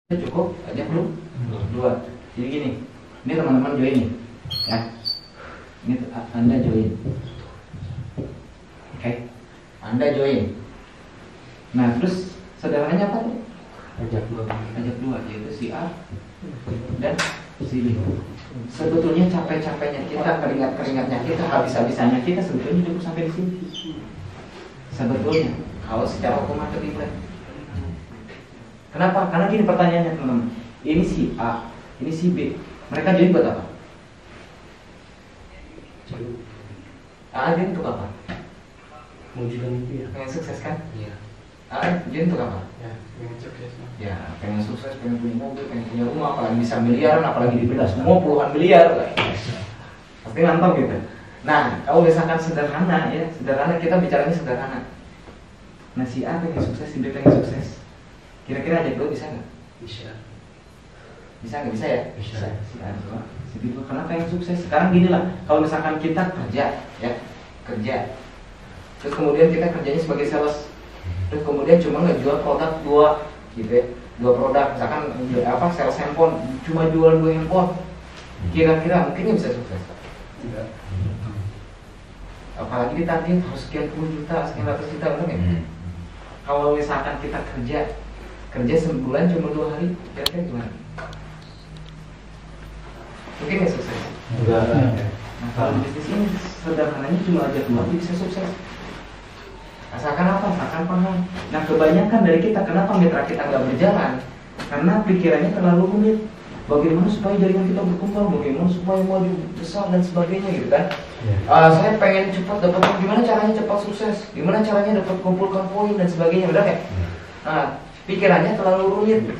Cukup aja dulu dua. Jadi gini, ini teman-teman join nih, ya. Ini Anda join, oke? Anda join. Nah terus saudaranya apa tuh? Ajak dua, yaitu si A dan si B. Sebetulnya capek-capeknya kita, keringat-keringatnya kita, habis-habisannya kita sebetulnya cukup sampai di sini. Sebetulnya, kalau secara hukum matematika. Kenapa? Karena gini pertanyaannya teman-teman. Ini si A, ini si B. Mereka join buat apa? A join untuk apa? Mewujudkan itu ya. Pengen sukses kan? Iya. A join untuk apa? Ya, pengen sukses. Ya, pengen sukses, pengen punya mobil, pengen punya rumah, apalagi bisa miliaran, apalagi dibedah semua puluhan miliar. Pasti mantap gitu. Nah, kalau misalkan sederhana ya, sederhana kita bicaranya sederhana. Nah, si A pengen sukses, si B pengen sukses. Kira-kira aja dulu bisa nggak? Bisa. Bisa nggak? Bisa ya? Bisa. Si A dua, si B dua. Kenapa yang sukses? Sekarang gini lah, kalau misalkan kita kerja, ya kerja, terus kemudian kita kerjanya sebagai sales, terus kemudian cuma ngejual produk dua, gitu ya, dua produk. Misalkan apa? Sales handphone, cuma jual 2 handphone. Kira-kira mungkin bisa sukses? Tidak. Apalagi ditarget harus sekian puluh juta, sekian ratus juta, benar nggak? Kalau misalkan kita kerja sebulan cuma 2 hari, kira-kira gimana? Mungkin nggak sukses? Enggak. Nah kalau bisnis ini sederhananya cuma ajak 2 bisa sukses. Asalkan apa? Asalkan paham. Nah kebanyakan dari kita, kenapa mitra kita nggak berjalan? Karena pikirannya terlalu rumit. Bagaimana supaya jaringan kita berkembang, bagaimana supaya maju besar dan sebagainya gitu kan? Saya pengen cepat dapat, gimana caranya cepat sukses? Gimana caranya dapat kumpulkan poin dan sebagainya, benar ya? Nah, pikirannya terlalu rumit.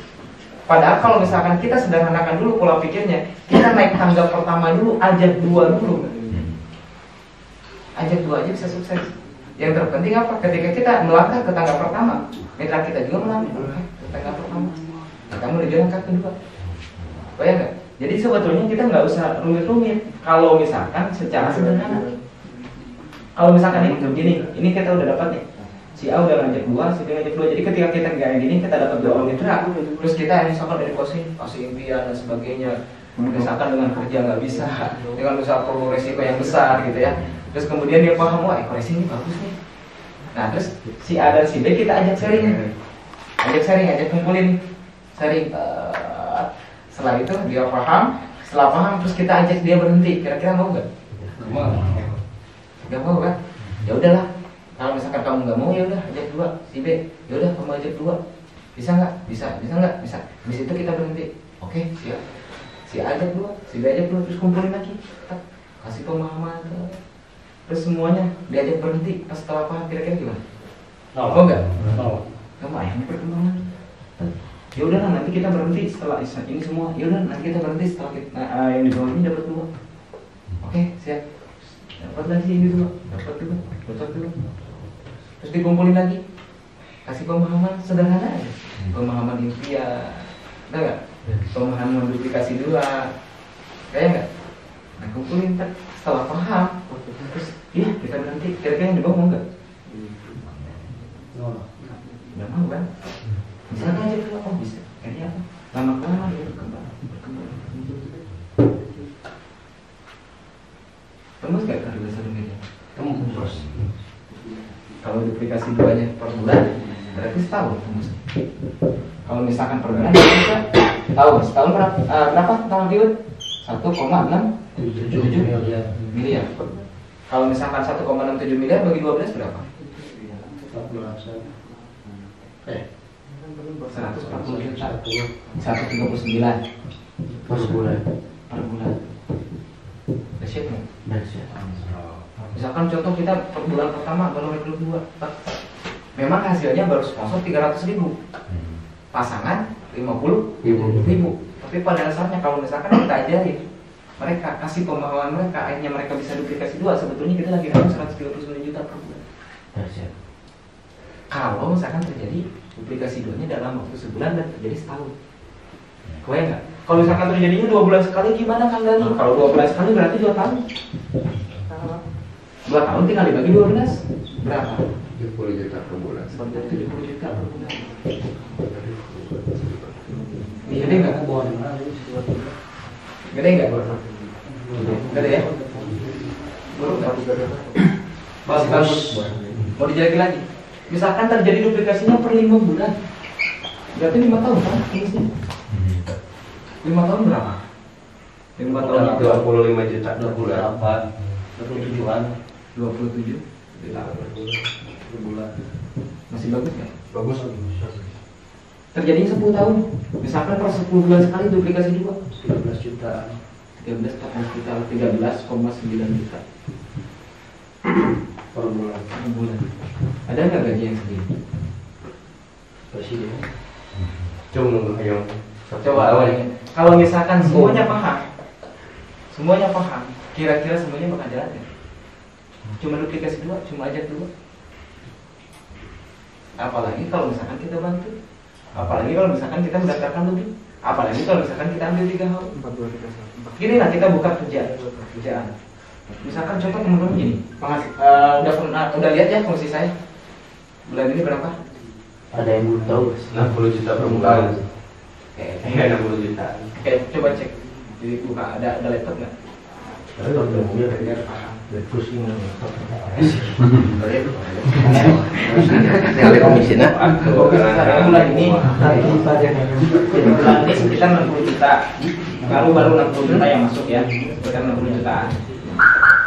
Padahal kalau misalkan kita sederhanakan dulu pola pikirnya, kita naik tangga pertama dulu, ajak 2 dulu. Ajak 2 aja bisa sukses. Yang terpenting apa? Ketika kita melangkah ke tangga pertama, mitra kita juga melangkah ke tangga pertama. Nah, kamu udah jalan ke kedua. Bayang nggak? Jadi sebetulnya kita nggak usah rumit-rumit. Kalau misalkan secara sederhana. Kalau misalkan ini kita udah dapat nih. Si A udah ngajak 2, si B ngajak 2. Jadi ketika kita kayak gini, kita dapat 2 mitra. Terus kita misalkan dari kasih impian dan sebagainya. Misalkan dengan kerja nggak bisa, dengan usaha perlu resiko yang besar gitu ya. Terus kemudian dia paham, wah ekonomi ini bagus nih. Nah terus si A dan si B kita ajak sharing, ajak kumpulin sharing. Setelah itu dia paham, setelah paham terus kita ajak dia berhenti. Kira-kira mau nggak? Nggak mau kan? Ya udahlah. Kalau misalkan kamu nggak mau ya udah ajak 2 si B. Ya udah kamu ajak 2. Bisa nggak? Bisa nggak? Bisa. Di situ kita berhenti. Oke, siap. Si A ajak 2, si B ajak 2, terus kumpulin lagi. Kasih pemahaman. Terus semuanya diajak berhenti. Pas setelah paham kira-kira gimana? Mau nggak? Mau. Kamu ayahnya perkembangan. Ya udah nanti kita berhenti setelah ini semua. Ya udah nanti kita berhenti setelah kita, yang di bawah ini dapat 2. Oke, siap. Dapat lagi ini 2, dapat 2. Terus dikumpulin lagi. Kasih pemahaman sederhana aja. Pemahaman impian. Ada nggak? Pemahaman duplikasi 2. Kayak nggak? Nah kumpulin setelah paham. Terus iya kita berhenti. Kira-kira yang di bawah mau nggak? Nggak mau kan? Misalnya aja dulu, oh bisa, kayaknya apa? Lama-lama dia berkembang. Tembus gak harga 1 miliar? Tembus. Kalau duplikasi 2-nya per bulan, berarti setahun tembus. Kalau misalkan per bulan, bisa tahu setahun berapa tahun diut? 1,67 miliar. Kalau misalkan 1,67 miliar bagi 12 berapa? 140 juta, 139 Per bulan. Siap nggak? Misalkan contoh kita per bulan pertama baru rekrut 2, memang hasilnya baru sponsor 300.000, pasangan 50.000. Tapi pada dasarnya kalau misalkan kita ajarin mereka, kasih pemahaman mereka, akhirnya mereka bisa duplikasi 2, sebetulnya kita lagi dapat 139 juta per bulan. Kalau misalkan terjadi duplikasi 2-nya dalam waktu sebulan dan terjadi setahun. Kebayang nggak? Kalau misalkan terjadinya 2 bulan sekali gimana Kang Dani? Kalau 2 bulan sekali berarti 2 tahun. 2 tahun tinggal dibagi 12. Berapa? 70 juta per bulan. Sebanyak 70 juta per bulan. Gede nggak? Gede nggak? Gede ya? Buruk nggak? Masih bagus. Mau dijagi lagi? Misalkan terjadi duplikasinya per 5 bulan, berarti 5 tahun kan? Ini 5 tahun berapa? 5 tahun 25 juta 27 juta per bulan. masih bagus nggak? Bagus. Terjadinya 10 tahun, misalkan per 10 bulan sekali duplikasi 2 13 juta 13, 14 juta, 13,9 juta per bulan. per bulan. Ada nggak gaji yang segini? Presiden. Coba ayo. Coba bayangin. Kalau misalkan semuanya paham, kira-kira semuanya bakal jalan ya? Cuma duplikasi 2, cuma ajak 2. Apalagi kalau misalkan kita bantu, apalagi kalau misalkan kita mendaftarkan lebih, apalagi kalau misalkan kita ambil 3 hal. Gini lah, kita buka kerjaan. Misalkan contoh teman-teman gini, udah lihat ya fungsi saya bulan ini berapa? Ada yang belum tahu. 60 juta per bulan. Oke, 60 juta. Oke, coba cek. Jadi buka, ada laptop nggak? Biar paham. Pusing. Kalau komisioner, bulan ini sekitar 60 juta. Baru 60 juta yang masuk ya, sekitar 60 jutaan.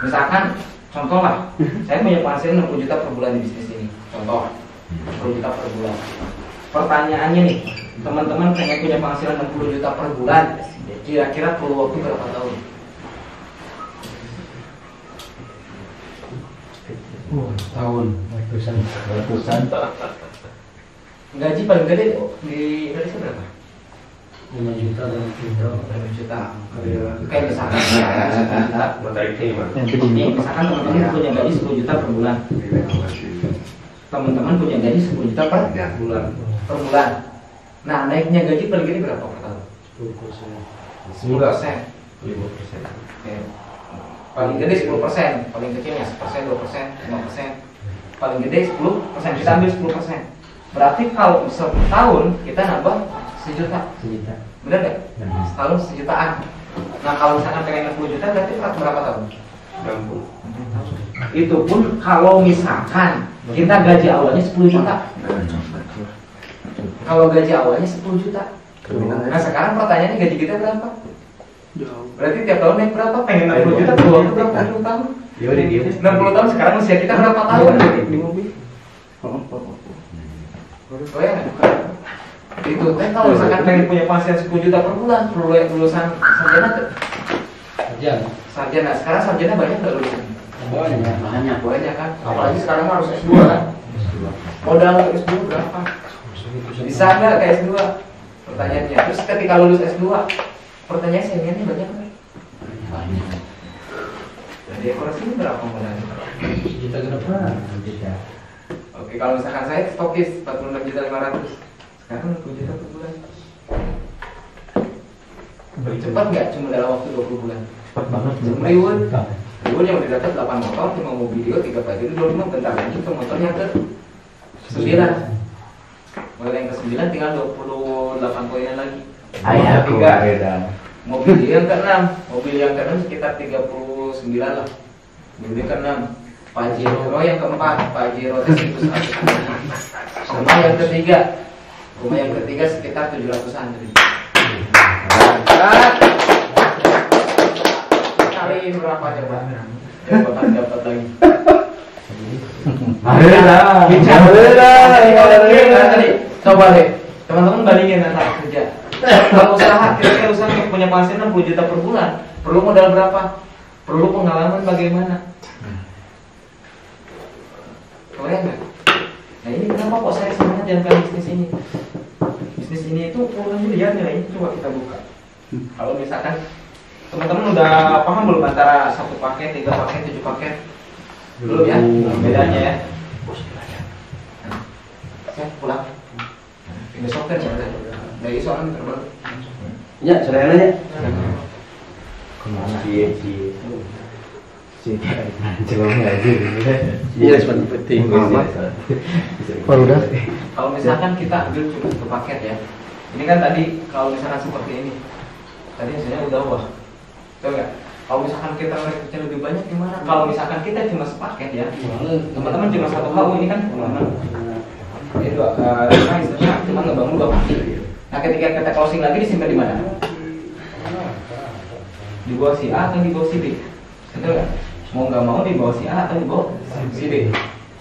Misalkan, contoh lah, saya punya penghasilan 60 juta per bulan di bisnis ini. Contoh, 60 juta per bulan. Pertanyaannya nih, teman-teman pengen punya penghasilan 60 juta per bulan, kira-kira perlu waktu berapa tahun? Tahun. Ratusan. Gaji paling gede di Indonesia berapa? 5 juta dan 5 juta. Kayak misalkan misalkan teman-teman punya gaji 10 juta per bulan. Teman-teman punya gaji 10 juta per bulan. Nah, naiknya gaji paling gede berapa per tahun? 10%. Oke. Paling gede 10%, paling kecilnya 1%, 2%, 5%. Paling gede 10%, kita ambil 10%. Berarti kalau setahun kita nambah 1 juta. Bener nggak? Setahun 1 jutaan. Nah, kalau misalkan pengen 60 juta berarti berapa tahun? 60. Itu pun kalau misalkan kita gaji awalnya 10 juta. Kalau gaji awalnya 10 juta. Nah, sekarang pertanyaannya gaji kita berapa? Berarti tiap tahun naik berapa? Pengen 60 juta, perlu waktu berapa? 60 tahun? 60 tahun, sekarang usia kita berapa tahun? Di mobil. Oh ya, itu teh kalau misalkan pengen punya pasien 10 juta per bulan, perlu lulusan sarjana tuh? Sarjana. Sekarang sarjana banyak nggak lulusan? Banyak kan? Apalagi sekarang harus S2 kan? Modal S2 berapa? Bisa nggak ke S2? Pertanyaannya. Terus ketika lulus S2, pertanyaan saingannya banyak nggak? Banyak. Dan dekorasi ini berapa modalnya? Juta ke depan. Oke, kalau misalkan saya stokis 46.500.000, sekarang 60 juta per bulan. Lebih cepat nggak? Cuma dalam waktu 20 bulan. Cepat banget. Riwun yang udah dapat 8 motor, 5 mobil, 3 baju, 25 bentar lagi ke motor yang ke 9. Model yang ke 9 tinggal 28 poinnya lagi. Ayah, 3. Mobil yang ke 6, mobil yang ke 6 sekitar 39 lah. Mobil ke 6. Pajero yang keempat, Pajero T100. Rumah yang ketiga sekitar 700-an. Kali berapa coba? Yang bakal dapat lagi. Tadi coba deh, teman-teman bandingin antara kerja. Kalau usaha, kira-kira usaha yang punya penghasilan 60 juta per bulan, perlu modal berapa? Perlu pengalaman bagaimana? Kalian nggak? Nah ini kenapa kok saya semangat jalankan bisnis ini? Bisnis ini itu puluhan miliar nilainya, coba kita buka. Kalau misalkan teman-teman udah paham belum antara 1 paket, 3 paket, 7 paket? Belum ya? Bedanya ya? Saya pulang. Besok kan ya? Dari soal terbang. Ya, sudah nanya. Kemana? Iya, seperti penting. Kalau udah Kalau misalkan kita ambil cuma 1 paket ya, Ini kan tadi kalau misalkan seperti ini, tadi hasilnya udah wah, betul nggak? Kalau misalkan kita rekrutnya lebih banyak gimana? Kalau misalkan kita cuma sepaket ya, teman-teman cuma satu HU ini kan, itu istilahnya cuma ngebangun 2 kaki. Nah ketika kita closing lagi disimpan di mana? Di bawah si A atau di bawah si B? Betul nggak? Mau nggak mau di bawah si A atau di bawah si B?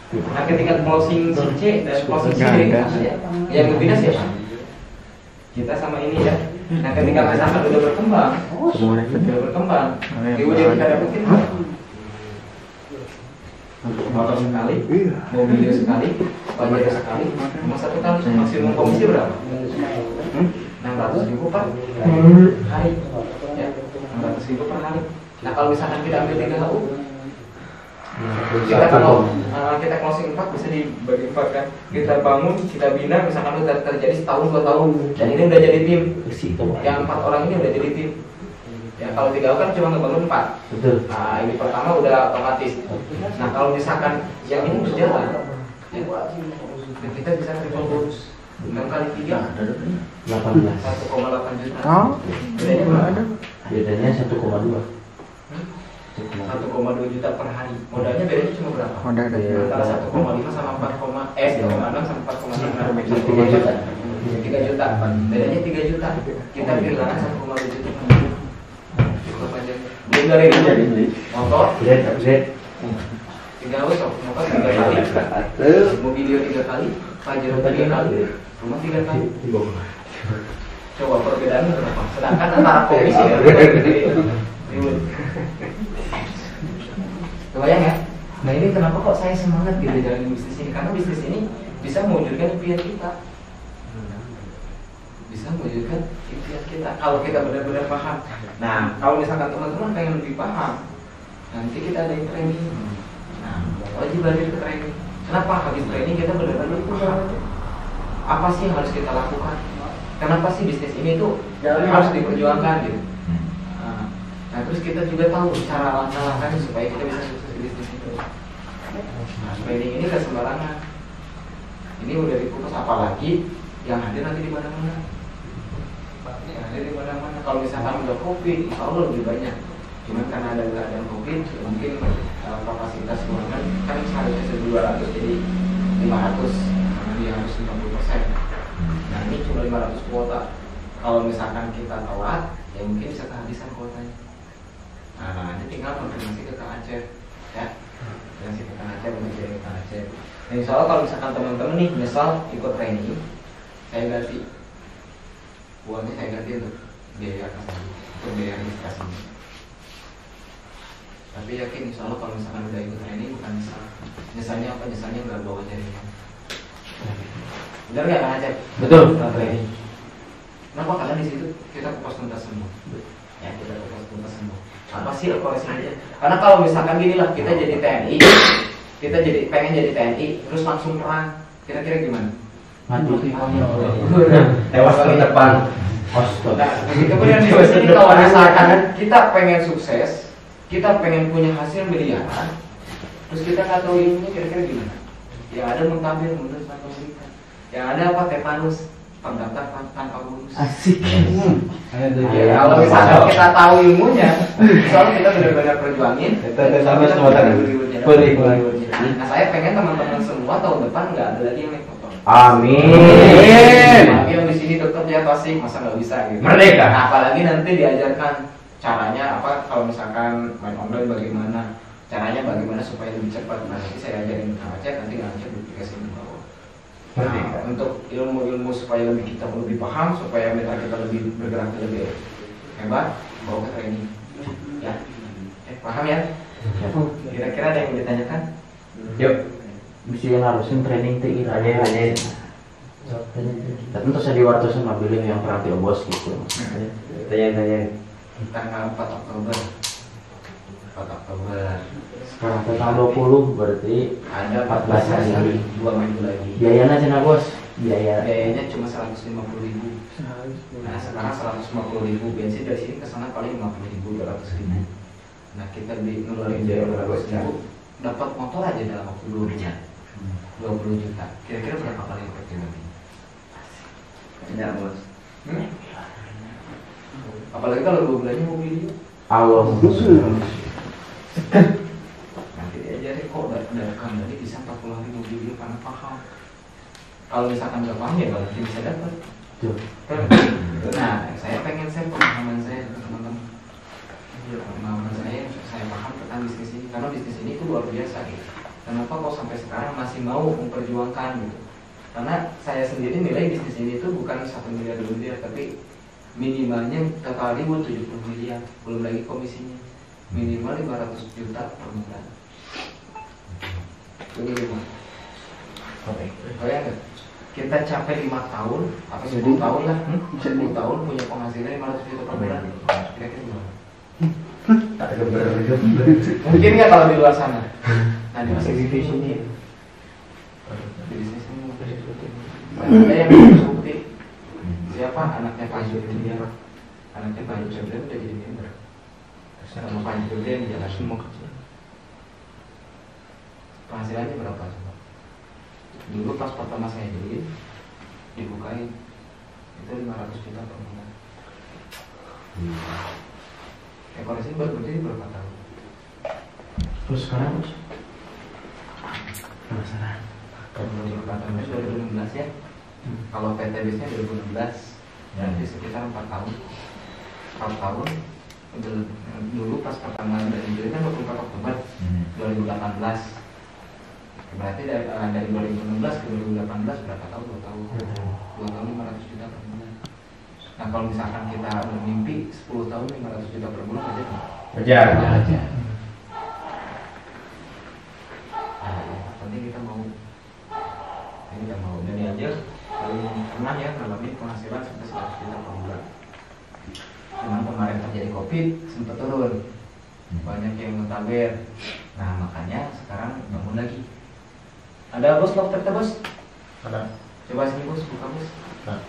Nah ketika closing si C dan closing si D, yang berbeda siapa? Kita sama ini ya. Nah ketika misalkan udah berkembang, kemudian kita dapetin motor sekali, mobil sekali, pajak sekali, cuma 1 kali. Maksimum komisi berapa? 600.000 per hari. Ya, 600.000 per hari. Nah kalau misalkan kita ambil 3 HU, kita kalau kita closing 4 bisa dibagi 4 kan. Kita bangun, kita bina, misalkan udah terjadi setahun 2 tahun, dan ini udah jadi tim. Yang 4 orang ini udah jadi tim. Ya kalau 3 kan cuma ngebangun 4. Betul. Nah ini pertama udah otomatis. Nah kalau misalkan yang ini berjalan, ya, kita bisa triple bonus. 6 kali 3 1,8 juta. Bedanya berapa? Bedanya 1,2 juta per hari. Modalnya bedanya cuma berapa? Antara 1,5 sama 1,6 sama 4,5. 3 juta. 3 juta. Bedanya 3 juta. Kita kehilangan 1,2 juta per hari. Cukup aja. Beli dari motor. Tiga motor 3 kali. Mobilio 3 kali. Pajero 3 kali. Rumah 3 kali. Coba perbedaannya berapa? Sedangkan antara komisi ya. Kebayang ya? Nah ini kenapa kok saya semangat gitu jalanin bisnis ini? Karena bisnis ini bisa mewujudkan impian kita. Bisa mewujudkan impian kita kalau kita benar-benar paham. Nah kalau misalkan teman-teman pengen lebih paham, nanti kita ada training. Nah wajib belajar ke training. Kenapa habis training kita benar-benar paham? Apa sih yang harus kita lakukan? Kenapa sih bisnis ini tuh harus diperjuangkan gitu? Nah terus kita juga tahu cara langkah-langkahnya supaya kita bisa sukses di bisnis itu. Nah training ini gak sembarangan. Ini udah dikupas, apalagi yang hadir nanti di mana-mana. Yang hadir di mana-mana. Kalau misalkan udah COVID, insya Allah lebih banyak. Cuman karena ada keadaan COVID, mungkin kapasitas ruangan kan seharusnya 200 jadi 500 karena dia harus 50%. Nah ini cuma 500 kuota. Kalau misalkan kita telat, ya mungkin bisa kehabisan kuotanya. Nah, nanti tinggal konfirmasi ke Kang Aceh, ya. Konfirmasi ke Kang Aceh, mengajarin ke Kang Aceh. Nah, insya Allah kalau misalkan teman-teman nih, misal ikut training, saya ganti uangnya, saya ganti untuk biaya kasasi, untuk biaya registrasinya. Tapi yakin insya Allah kalau misalkan udah ikut training bukan nyesal. Nyesalnya apa? Nyesalnya nggak bawa jaringan. Benar nggak Kang Aceh? Betul. Setelah training. Kenapa? Karena di situ kita kupas tuntas semua. Ya, kita kupas tuntas semua. Apa sih evaluasinya? Karena kalau misalkan gini lah, kita jadi TNI, kita pengen jadi TNI, terus langsung perang, kira-kira gimana? Mati. Tewas terdepan. Nah, kemudian di sini kalau misalkan kita pengen sukses, kita pengen punya hasil miliaran, terus kita nggak tahu ilmunya, kira-kira gimana? Yang ada muntaber, mundur tanpa berikan. Yang ada apa? Tetanus. Pendaftar tanpa bonus. Asik. Ya, kalau misalkan kita tahu ilmunya, soalnya kita benar-benar perjuangin. Kita sama semua tadi. Nah, saya pengen teman-teman semua tahun depan nggak ada lagi yang naik motor. Amin. Apalagi yang di sini deket ya Tasik, masa nggak bisa gitu. Merdeka. Nah, apalagi nanti diajarkan caranya apa? Kalau misalkan main online bagaimana? Caranya bagaimana supaya lebih cepat? Nah, nanti saya ajarin Kang Aceh, nanti Kang Aceh duplikasi di bawah. Nah, untuk ilmu-ilmu supaya kita lebih paham, supaya mitra kita lebih bergerak lebih hebat, bawa ke training. Ya, paham ya? Kira-kira ada yang ditanyakan? Yuk. Bisa yang harusin training TI aja. Tentu saya diwartosan mobilnya yang perhati bos gitu. Tanya. Tanggal 4 Oktober. 4 Oktober. Sekarang tanggal 20 berarti ada 14 hari lagi, 2 minggu lagi. Biayanya cina bos? Biayanya cuma 150.000. Nah sekarang 150.000, bensin dari sini ke sana paling 50.000, 200.000. Nah kita ngeluarin biaya 200.000, dapat motor aja dalam waktu 2 bulan. 20 juta. Kira-kira berapa kali efektif nanti? Banyak bos. Apalagi kalau 2 bulannya mau video. Allah. Nanti diajarin kok rekam tadi bisa 40 hari mau video karena paham. Kalau misalkan nggak paham ya nggak mungkin bisa dapat. Nah, saya pengen share pemahaman saya ke teman-teman. Pemahaman saya paham tentang bisnis ini karena bisnis ini itu luar biasa gitu. Kenapa kok sampai sekarang masih mau memperjuangkan gitu? Karena saya sendiri nilai bisnis ini itu bukan 1 miliar 2 miliar, tapi minimalnya total ribu 70 miliar, belum lagi komisinya. Minimal 500 juta per bulan. Itu minimal. Oke. Bayangkan kita capai 5 tahun atau 10 tahun lah, 10 tahun punya penghasilan 500 juta per bulan. Kira-kira gimana? Mungkin nggak kalau di luar sana? Nah, di masa di sini di bisnis ini ada yang bukti siapa anaknya Pak Yudhya, anaknya Pak Yudhya udah jadi member sama Pak Yudhya yang jalan semua kecil. Penghasilannya berapa coba? Dulu pas pertama saya beli dibukain itu 500 juta per bulan. Koreksi baru berdiri berapa tahun? Terus sekarang penasaran. Kalau 2016 ya. Kalau PTBS-nya 2016, berarti sekitar 4 tahun. 4 tahun. Dulu pas pertama dari beli kan 24 Oktober 2018. Berarti dari 2016 ke 2018 berapa tahun? 2 tahun. 2 tahun 500 juta per bulan. Nah kalau misalkan kita bermimpi 10 tahun 500 juta per bulan aja kan? Aja. Nah, penting kita mau. Ini kita mau. Jadi aja paling pernah ya ngalamin penghasilan sampai 100 juta per bulan. Cuman kemarin terjadi COVID sempat turun. Banyak yang mentaber. Nah makanya sekarang bangun lagi. Ada bos, dokter bos? Ada. Coba sini bos, buka bos. Nah.